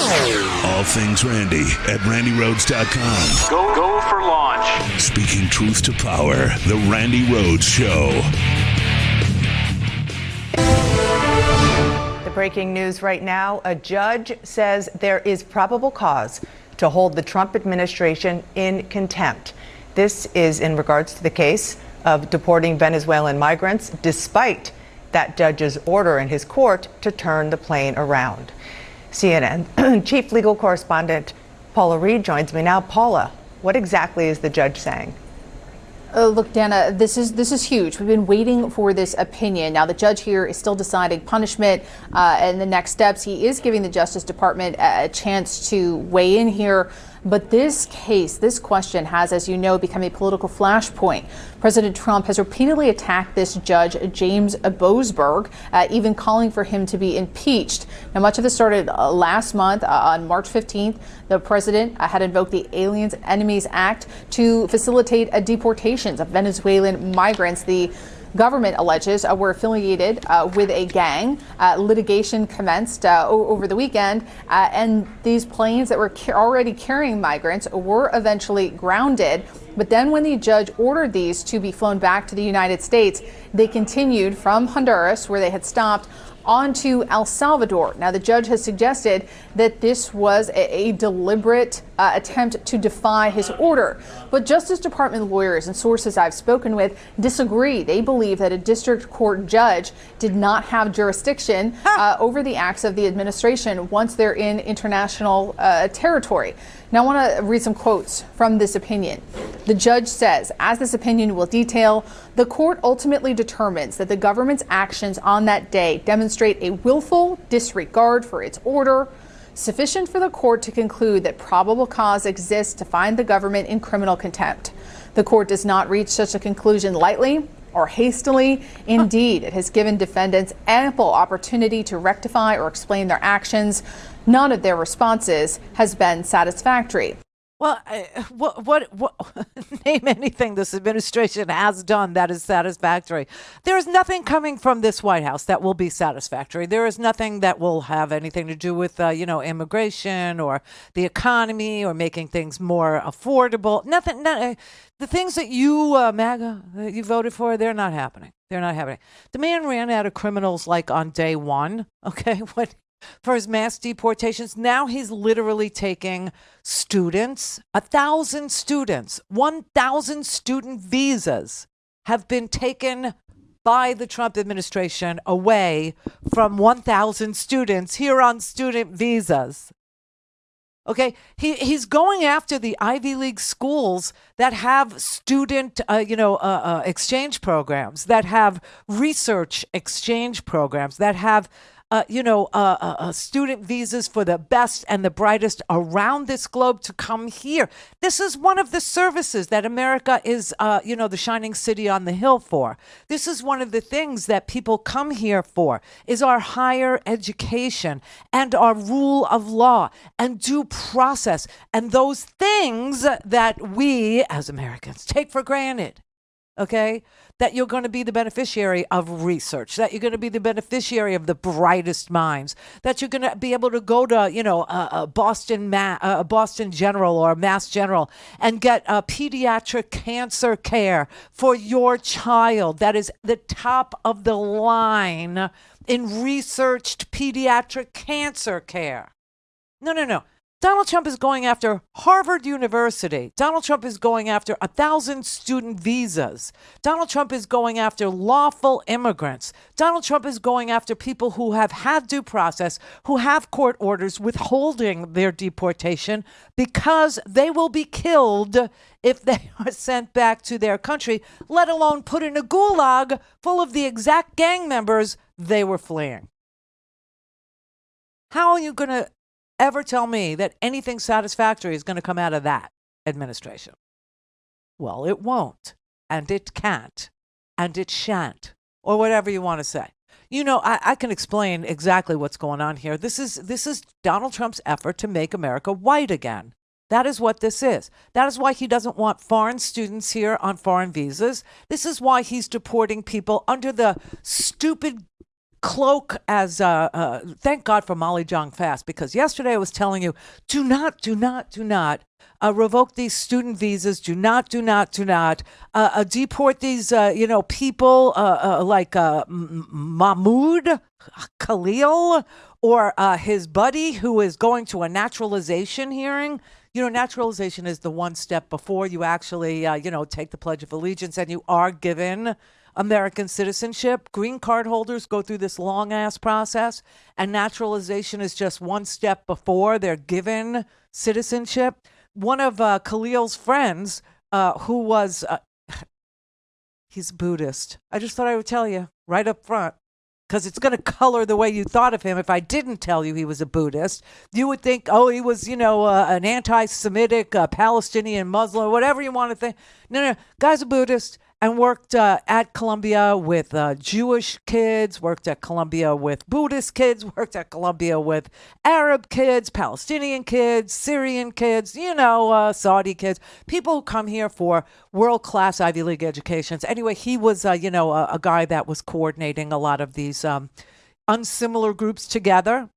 All things Randi at RandiRhodes.com. Go for launch. Speaking truth to power, the Randi Rhodes Show. The breaking news right now, a judge says there is probable cause to hold the Trump administration in contempt. This is in regards to the case of deporting Venezuelan migrants, despite that judge's order in his court to turn the plane around. CNN chief legal correspondent Paula Reed joins me now. Paula, what exactly is the judge saying? Look, Dana, this is huge. We've been waiting for this opinion. Now, the judge here is still deciding punishment and the next steps. He is giving the Justice Department a chance to weigh in here. But this case, this question has, as you know, become a political flashpoint. President Trump has repeatedly attacked this judge, James Boasberg, even calling for him to be impeached. Now, much of this started last month. On March 15th, the president had invoked the Aliens and Enemies Act to facilitate deportations of Venezuelan migrants. The government alleges were affiliated with a gang. Litigation commenced over the weekend, and these planes that were already carrying migrants were eventually grounded. But then when the judge ordered these to be flown back to the United States, they continued from Honduras, where they had stopped, onto El Salvador. Now, the judge has suggested that this was a deliberate attempt to defy his order. But Justice Department lawyers and sources I've spoken with disagree. They believe that a district court judge did not have jurisdiction over the acts of the administration once they're in international territory. Now, I want to read some quotes from this opinion. The judge says, as this opinion will detail, the court ultimately determines that the government's actions on that day demonstrate a willful disregard for its order, sufficient for the court to conclude that probable cause exists to find the government in criminal contempt. The court does not reach such a conclusion lightly or hastily. Indeed, it has given defendants ample opportunity to rectify or explain their actions. None of their responses has been satisfactory. Well, what name anything this administration has done that is satisfactory. There is nothing coming from this White House that will be satisfactory. There is nothing that will have anything to do with, immigration or the economy or making things more affordable. Nothing. The things that you, MAGA, that you voted for, they're not happening. They're not happening. The man ran out of criminals like on day one. Okay, for his mass deportations. Now he's literally taking students, 1,000 students, 1,000 student visas have been taken by the Trump administration away from 1,000 students here on student visas. Okay, he's going after the Ivy League schools that have student, exchange programs, that have research exchange programs, that have student visas for the best and the brightest around this globe to come here. This is one of the services that America is, the shining city on the hill for. This is one of the things that people come here for, is our higher education and our rule of law and due process and those things that we as Americans take for granted. Okay, that you're going to be the beneficiary of research, that you're going to be the beneficiary of the brightest minds, that you're going to be able to go to, a Boston General or Mass General and get pediatric cancer care for your child. That is the top of the line in researched pediatric cancer care. No. Donald Trump is going after Harvard University. Donald Trump is going after 1,000 student visas. Donald Trump is going after lawful immigrants. Donald Trump is going after people who have had due process, who have court orders withholding their deportation because they will be killed if they are sent back to their country, let alone put in a gulag full of the exact gang members they were fleeing. How are you going to ever tell me that anything satisfactory is going to come out of that administration? Well, it won't, and it can't, and it shan't, or whatever you want to say. I can explain exactly what's going on here. This is Donald Trump's effort to make America white again. That is what this is. That is why he doesn't want foreign students here on foreign visas. This is why he's deporting people under the stupid cloak as thank God for Molly Jong Fast, because yesterday I was telling you, do not revoke these student visas. Do not deport these people like Mahmoud Khalil or his buddy who is going to a naturalization hearing. Naturalization is the one step before you actually take the Pledge of Allegiance and you are given American citizenship. Green card holders go through this long ass process, and naturalization is just one step before they're given citizenship. One of Khalil's friends, who was, he's Buddhist. I just thought I would tell you right up front, because it's going to color the way you thought of him. If I didn't tell you he was a Buddhist, you would think, oh, he was, an anti-Semitic Palestinian Muslim, whatever you want to think. No, guy's a Buddhist. And worked at Columbia with Jewish kids, worked at Columbia with Buddhist kids, worked at Columbia with Arab kids, Palestinian kids, Syrian kids, Saudi kids, people who come here for world-class Ivy League educations. Anyway, he was, a guy that was coordinating a lot of these unsimilar groups together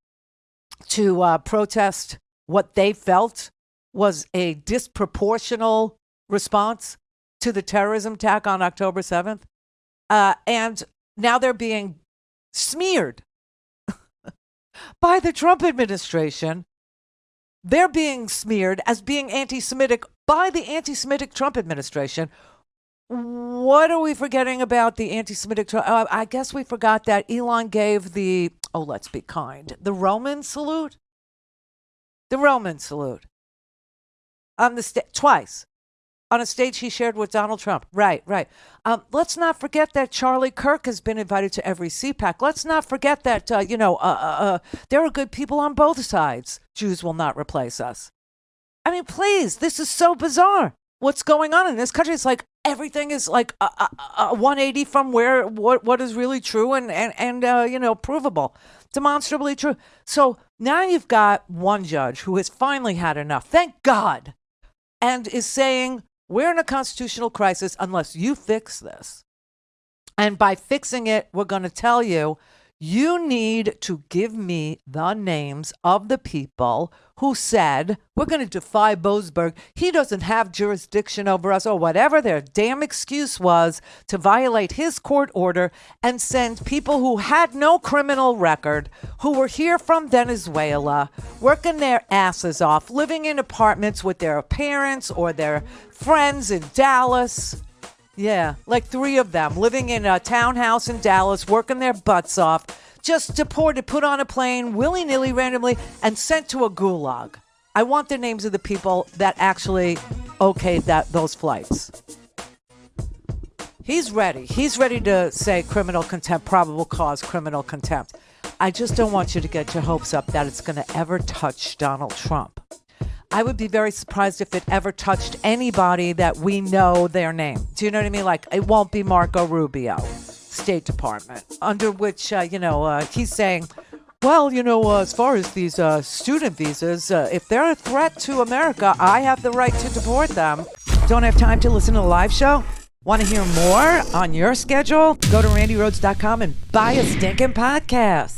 to protest what they felt was a disproportional response to the terrorism attack on October 7th. And now they're being smeared by the Trump administration. They're being smeared as being anti-Semitic by the anti-Semitic Trump administration. What are we forgetting about the anti-Semitic Trump? I guess we forgot that Elon gave the, let's be kind, the Roman salute? The Roman salute. On the twice. On a stage he shared with Donald Trump. Right. Let's not forget that Charlie Kirk has been invited to every CPAC. Let's not forget that, there are good people on both sides. Jews will not replace us. I mean, please, this is so bizarre. What's going on in this country? It's like everything is like a 180 from what is really true and provable, demonstrably true. So now you've got one judge who has finally had enough, thank God, and is saying, we're in a constitutional crisis unless you fix this. And by fixing it, we're going to tell you, you need to give me the names of the people who said, we're going to defy Boasberg. He doesn't have jurisdiction over us, or whatever their damn excuse was, to violate his court order and send people who had no criminal record, who were here from Venezuela, working their asses off, living in apartments with their parents or their friends in Dallas. Yeah, like 3 of them living in a townhouse in Dallas, working their butts off, just deported, put on a plane, willy-nilly, randomly, and sent to a gulag. I want the names of the people that actually okayed those flights. He's ready. He's ready to say criminal contempt, probable cause criminal contempt. I just don't want you to get your hopes up that it's going to ever touch Donald Trump. I would be very surprised if it ever touched anybody that we know their name. Do you know what I mean? Like, it won't be Marco Rubio, State Department, under which, he's saying, well, as far as these student visas, if they're a threat to America, I have the right to deport them. Don't have time to listen to the live show? Want to hear more on your schedule? Go to randyrhodes.com and buy a stinking podcast.